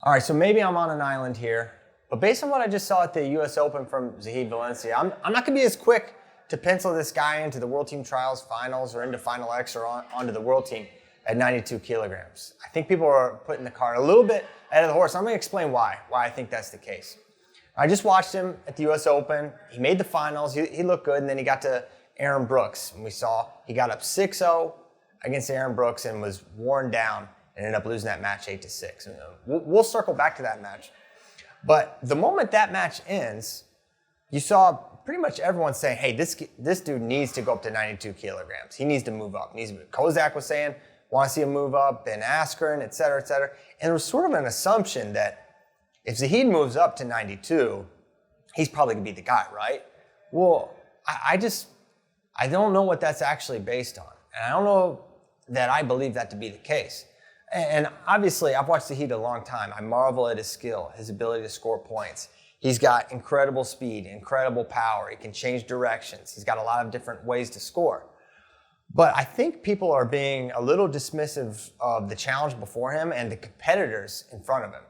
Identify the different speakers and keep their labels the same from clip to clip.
Speaker 1: All right, so maybe I'm on an island here, but based on what I just saw at the U.S. Open from Zahid Valencia, I'm not going to be as quick to pencil this guy into the World Team Trials finals or into Final X or onto the World Team at 92 kilograms. I think people are putting the cart a little bit ahead of the horse. I'm going to explain why I think that's the case. I just watched him at the U.S. Open. He made the finals. He looked good, and then he got to Aaron Brooks, and we saw he got up 6-0 against Aaron Brooks and was worn down and ended up losing that match 8-6. And we'll circle back to that match. But the moment that match ends, you saw pretty much everyone saying, hey, this dude needs to go up to 92 kilograms. He needs to move up. Kozak was saying, want to see him move up, Ben Askren, et cetera, et cetera. And there was sort of an assumption that if Zaheed moves up to 92, he's probably going to be the guy, right? Well, I don't know what that's actually based on. And I don't know that I believe that to be the case. And obviously, I've watched Zaheed a long time. I marvel at his skill, his ability to score points. He's got incredible speed, incredible power. He can change directions. He's got a lot of different ways to score. But I think people are being a little dismissive of the challenge before him and the competitors in front of him.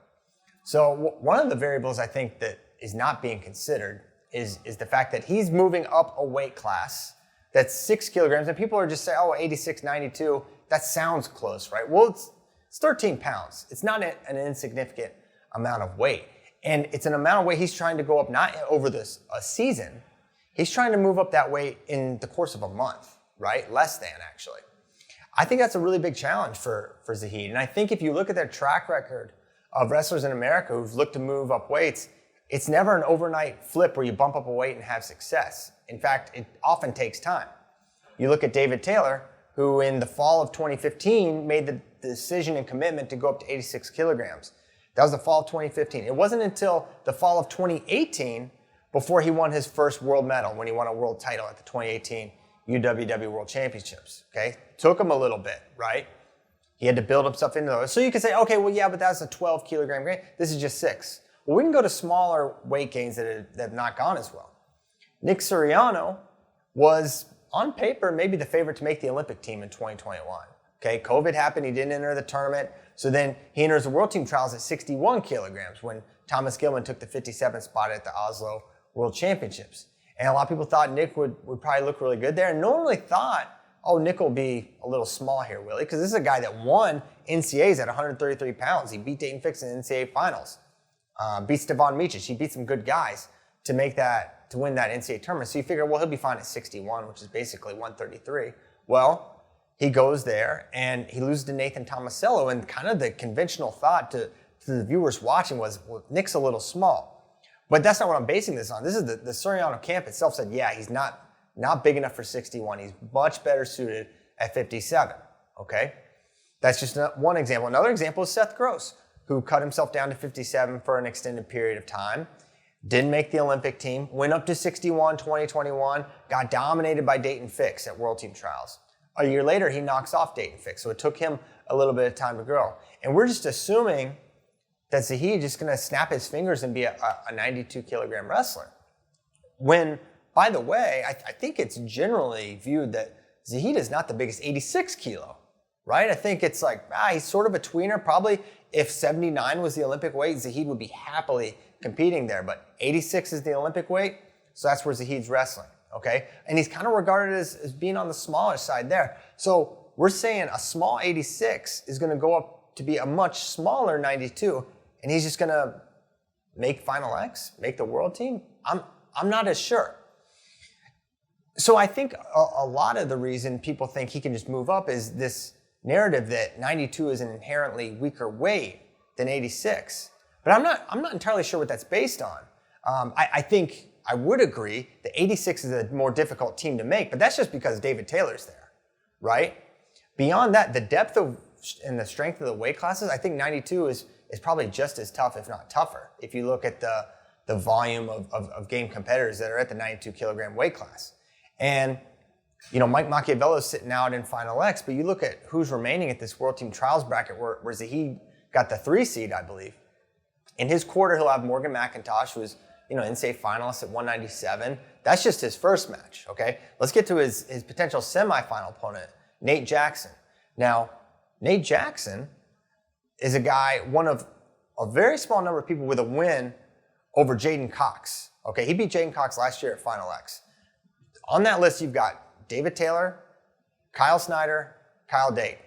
Speaker 1: So one of the variables I think that is not being considered is the fact that he's moving up a weight class that's 6 kilograms. And people are just saying, oh, 86, 92, that sounds close, right? Well, it's 13 pounds. It's not an insignificant amount of weight. And it's an amount of weight he's trying to go up, not over a season. He's trying to move up that weight in the course of a month, right? Less than, actually. I think that's a really big challenge for Zaheed. And I think if you look at their track record of wrestlers in America who've looked to move up weights, it's never an overnight flip where you bump up a weight and have success. In fact, it often takes time. You look at David Taylor, who in the fall of 2015 made the decision and commitment to go up to 86 kilograms. That was the fall of 2015. It wasn't until the fall of 2018 before he won his first world medal, when he won a world title at the 2018 UWW World Championships, okay? Took him a little bit, right? He had to build himself into those. So you could say, okay, well, yeah, but that's a 12 kilogram gain. This is just 6. Well, we can go to smaller weight gains that have not gone as well. Nick Suriano was, on paper, maybe the favorite to make the Olympic team in 2021. Okay, COVID happened, he didn't enter the tournament. So then he enters the World Team Trials at 61 kilograms when Thomas Gilman took the 57th spot at the Oslo World Championships. And a lot of people thought Nick would probably look really good there. And no one really thought, oh, Nick will be a little small here, Willie, because this is a guy that won NCAAs at 133 pounds. He beat Dayton Fix in the NCAA finals, beat Stevan Micic. He beat some good guys to win that NCAA tournament. So you figure, well, he'll be fine at 61, which is basically 133. Well, he goes there and he loses to Nathan Tomasello, and kind of the conventional thought to the viewers watching was, well, Nick's a little small. But that's not what I'm basing this on. This is the Suriano camp itself said, yeah, he's not big enough for 61. He's much better suited at 57, okay? That's just one example. Another example is Seth Gross, who cut himself down to 57 for an extended period of time, didn't make the Olympic team, went up to 61 2021, got dominated by Dayton Fix at World Team Trials. A year later, he knocks off Dayton Fix, so it took him a little bit of time to grow. And we're just assuming that Zaheed is just going to snap his fingers and be a 92 kilogram wrestler. When, by the way, I think it's generally viewed that Zaheed is not the biggest 86 kilo, right? I think it's like, he's sort of a tweener. Probably if 79 was the Olympic weight, Zaheed would be happily competing there. But 86 is the Olympic weight, so that's where Zaheed's wrestling, okay? And he's kind of regarded as being on the smaller side there. So we're saying a small 86 is going to go up to be a much smaller 92, and he's just going to make Final X, make the world team? I'm not as sure. So I think a lot of the reason people think he can just move up is this narrative that 92 is an inherently weaker weight than 86. But I'm not entirely sure what that's based on. I think I would agree that 86 is a more difficult team to make, but that's just because David Taylor's there, right? Beyond that, the depth and the strength of the weight classes, I think 92 is probably just as tough, if not tougher, if you look at the volume of game competitors that are at the 92 kilogram weight class. And, you know, Mike Machiavello's sitting out in Final X, but you look at who's remaining at this World Team Trials bracket where Zaheed got the 3 seed, I believe. In his quarter, he'll have Morgan McIntosh, who's, you know, NCAA finalist at 197. That's just his first match, okay? Let's get to his potential semifinal opponent, Nate Jackson. Now, Nate Jackson is a guy, one of a very small number of people with a win over Jaden Cox. Okay, he beat Jaden Cox last year at Final X. On that list, you've got David Taylor, Kyle Snyder, Kyle Date.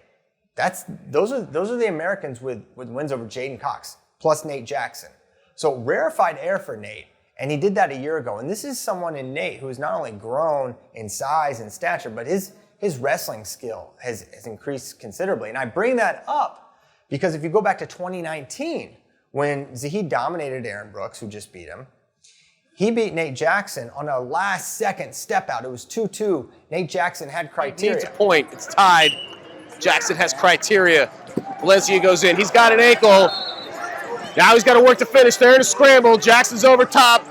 Speaker 1: Those are the Americans with wins over Jaden Cox, plus Nate Jackson. So rarefied air for Nate, and he did that a year ago. And this is someone in Nate who has not only grown in size and stature, but his wrestling skill has increased considerably. And I bring that up because if you go back to 2019, when Zaheed dominated Aaron Brooks, who just beat him, he beat Nate Jackson on a last-second step-out. It was 2-2. Nate Jackson had criteria.
Speaker 2: Needs a point. It's tied. Jackson has criteria. Valencia goes in. He's got an ankle. Now he's got to work to finish. They're in a scramble. Jackson's over top.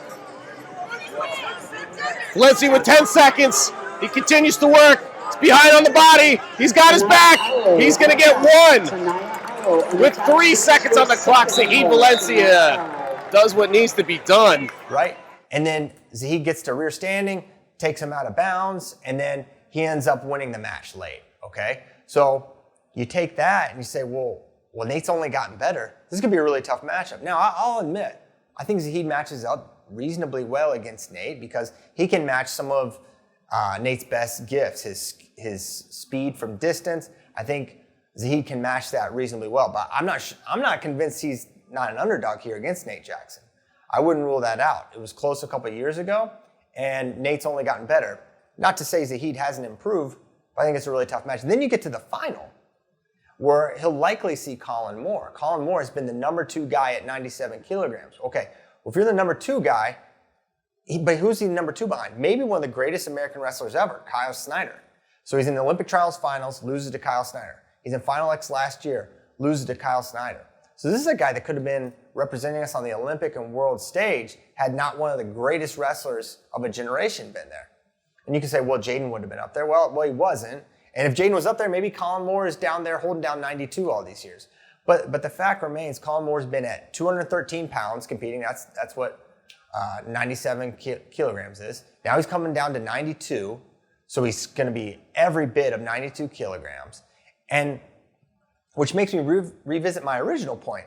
Speaker 2: Valencia with 10 seconds. He continues to work. It's behind on the body. He's got his back. He's going to get one. With 3 seconds on the clock, Zaheed Valencia does what needs to be done.
Speaker 1: Right? And then Zaheed gets to rear standing, takes him out of bounds, and then he ends up winning the match late, okay? So you take that and you say, well, Nate's only gotten better. This could be a really tough matchup. Now, I'll admit, I think Zaheed matches up reasonably well against Nate because he can match some of Nate's best gifts, his speed from distance. I think Zaheed can match that reasonably well, but I'm not convinced he's not an underdog here against Nate Jackson. I wouldn't rule that out. It was close a couple of years ago, and Nate's only gotten better. Not to say Zaheed hasn't improved, but I think it's a really tough match. And then you get to the final, where he'll likely see Colin Moore. Colin Moore has been the number 2 guy at 97 kilograms. Okay, well, if you're the number 2 guy, but who's he number 2 behind? Maybe one of the greatest American wrestlers ever, Kyle Snyder. So he's in the Olympic trials finals, loses to Kyle Snyder. He's in Final X last year, loses to Kyle Snyder. So this is a guy that could have been representing us on the Olympic and world stage had not one of the greatest wrestlers of a generation been there. And you can say, well, Jaden would have been up there. Well, he wasn't. And if Jaden was up there, maybe Colin Moore is down there holding down 92 all these years. But the fact remains, Colin Moore's been at 213 pounds competing. That's what 97 kilograms is. Now he's coming down to 92. So he's going to be every bit of 92 kilograms. And which makes me revisit my original point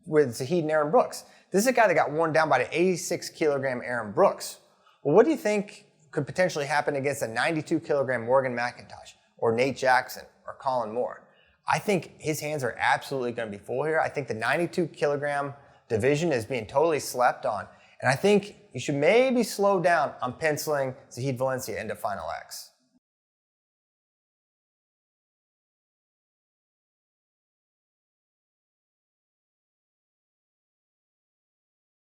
Speaker 1: with Zaheed and Aaron Brooks. This is a guy that got worn down by the 86 kilogram Aaron Brooks. Well, what do you think could potentially happen against a 92 kilogram Morgan McIntosh or Nate Jackson or Colin Moore? I think his hands are absolutely going to be full here. I think the 92 kilogram division is being totally slept on. And I think you should maybe slow down on penciling Zaheed Valencia into Final X.